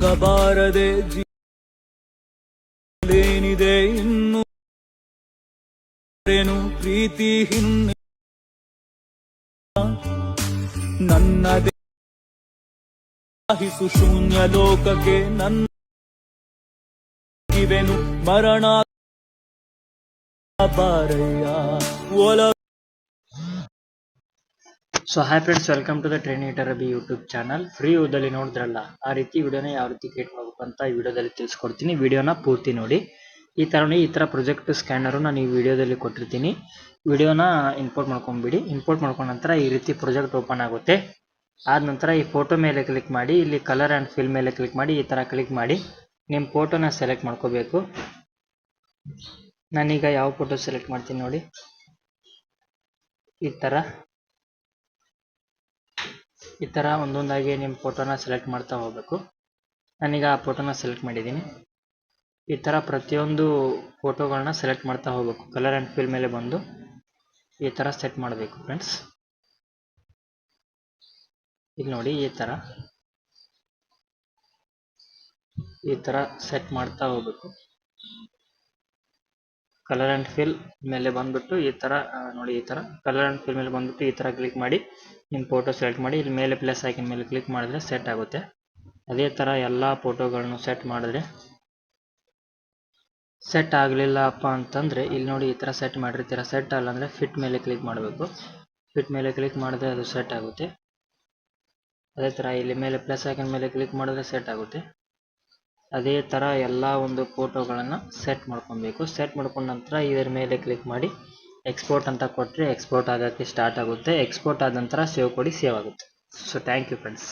ಆಗಬಾರದೆ ಜೀವನೇನಿದೆ ಇನ್ನು ಪ್ರೀತಿ ಹಿನ್ನೆ ನನ್ನ ದೇಹಿಸು ಶೂನ್ಯ ಲೋಕಕ್ಕೆ ನನ್ನ ಇವೆನು ಮರಣ ಬಾರಯ್ಯ ಒಲ. So hi friends, welcome to the ಟ್ರೈನೇಟರ್ ಅಬಿ ಯೂಟ್ಯೂಬ್ ಚಾನಲ್. ಫ್ರೀ ಓದಲ್ಲಿ ನೋಡಿದ್ರಲ್ಲ, ಆ ರೀತಿ ವಿಡಿಯೋನ ಯಾವ ರೀತಿ ಕ್ರಿಯೇಟ್ ಮಾಡಬೇಕು ಅಂತ ಈ ವಿಡಿಯೋದಲ್ಲಿ ತಿಳಿಸ್ಕೊಡ್ತೀನಿ. ವಿಡಿಯೋನ ಪೂರ್ತಿ ನೋಡಿ. ಈ ಥರ ಪ್ರೊಜೆಕ್ಟ್ ಸ್ಕ್ಯಾನರು ನಾನು ಈ ವಿಡಿಯೋದಲ್ಲಿ ಕೊಟ್ಟಿರ್ತೀನಿ. ವಿಡಿಯೋನ ಇಂಪೋರ್ಟ್ ಮಾಡ್ಕೊಂಬಿಡಿ. ಇಂಪೋರ್ಟ್ ಮಾಡ್ಕೊಂಡ ನಂತರ ಈ ರೀತಿ ಪ್ರೊಜೆಕ್ಟ್ ಓಪನ್ ಆಗುತ್ತೆ. ಆದ ನಂತರ ಈ ಫೋಟೋ ಮೇಲೆ ಕ್ಲಿಕ್ ಮಾಡಿ, ಇಲ್ಲಿ ಕಲರ್ ಆ್ಯಂಡ್ ಫಿಲ್ ಮೇಲೆ ಕ್ಲಿಕ್ ಮಾಡಿ, ಈ ಥರ ಕ್ಲಿಕ್ ಮಾಡಿ ನಿಮ್ಮ ಫೋಟೋನ ಸೆಲೆಕ್ಟ್ ಮಾಡ್ಕೋಬೇಕು. ನಾನೀಗ ಯಾವ ಫೋಟೋ ಸೆಲೆಕ್ಟ್ ಮಾಡ್ತೀನಿ ನೋಡಿ. ಈ ಥರ ಒಂದೊಂದಾಗಿ ನಿಮ್ಮ ಫೋಟೋನ ಸೆಲೆಕ್ಟ್ ಮಾಡ್ತಾ ಹೋಗಬೇಕು. ನಾನೀಗ ಆ ಫೋಟೋನ ಸೆಲೆಕ್ಟ್ ಮಾಡಿದ್ದೀನಿ. ಈ ಥರ ಪ್ರತಿಯೊಂದು ಫೋಟೋಗಳನ್ನ ಸೆಲೆಕ್ಟ್ ಮಾಡ್ತಾ ಹೋಗಬೇಕು. ಕಲರ್ ಆ್ಯಂಡ್ ಫಿಲ್ ಮೇಲೆ ಬಂದು ಈ ಥರ ಸೆಟ್ ಮಾಡಬೇಕು ಫ್ರೆಂಡ್ಸ್. ಇಲ್ಲಿ ನೋಡಿ, ಈ ಥರ ಸೆಟ್ ಮಾಡ್ತಾ ಹೋಗಬೇಕು. ಕಲರ್ ಆ್ಯಂಡ್ ಫಿಲ್ ಮೇಲೆ ಬಂದ್ಬಿಟ್ಟು ಈ ಥರ ನೋಡಿ, ಈ ಥರ ಕಲರ್ ಆ್ಯಂಡ್ ಫಿಲ್ ಮೇಲೆ ಬಂದ್ಬಿಟ್ಟು ಈ ಥರ ಕ್ಲಿಕ್ ಮಾಡಿ ನಿಮ್ಮ ಫೋಟೋ ಸೆಲೆಕ್ಟ್ ಮಾಡಿ, ಇಲ್ಲಿ ಮೇಲೆ ಪ್ಲಸ್ ಐಕನ್ ಮೇಲೆ ಕ್ಲಿಕ್ ಮಾಡಿದ್ರೆ ಸೆಟ್ ಆಗುತ್ತೆ. ಅದೇ ಥರ ಎಲ್ಲ ಫೋಟೋಗಳನ್ನು ಸೆಟ್ ಮಾಡಿದ್ರೆ, ಸೆಟ್ ಆಗಲಿಲ್ಲಪ್ಪ ಅಂತಂದರೆ ಇಲ್ಲಿ ನೋಡಿ ಈ ಥರ ಸೆಟ್ ಮಾಡಿರ್ತೀರ. ಸೆಟ್ ಅಲ್ಲ ಅಂದರೆ ಫಿಟ್ ಮೇಲೆ ಕ್ಲಿಕ್ ಮಾಡಬೇಕು. ಫಿಟ್ ಮೇಲೆ ಕ್ಲಿಕ್ ಮಾಡಿದ್ರೆ ಅದು ಸೆಟ್ ಆಗುತ್ತೆ. ಅದೇ ಥರ ಇಲ್ಲಿ ಮೇಲೆ ಪ್ಲಸ್ ಐಕನ್ ಮೇಲೆ ಕ್ಲಿಕ್ ಮಾಡಿದ್ರೆ ಸೆಟ್ ಆಗುತ್ತೆ. ಅದೇ ಥರ ಎಲ್ಲ ಒಂದು ಫೋಟೋಗಳನ್ನು ಸೆಟ್ ಮಾಡ್ಕೊಬೇಕು. ಸೆಟ್ ಮಾಡ್ಕೊಂಡ ನಂತರ ಇದರ ಮೇಲೆ ಕ್ಲಿಕ್ ಮಾಡಿ ಎಕ್ಸ್ಪೋರ್ಟ್ ಅಂತ ಕೊಟ್ಟರೆ ಎಕ್ಸ್ಪೋರ್ಟ್ ಆಗೋಕ್ಕೆ ಸ್ಟಾರ್ಟ್ ಆಗುತ್ತೆ. ಎಕ್ಸ್ಪೋರ್ಟ್ ಆದ ನಂತರ ಸೇವ್ ಕೊಡಿ, ಸೇವ್ ಆಗುತ್ತೆ. So thank you friends.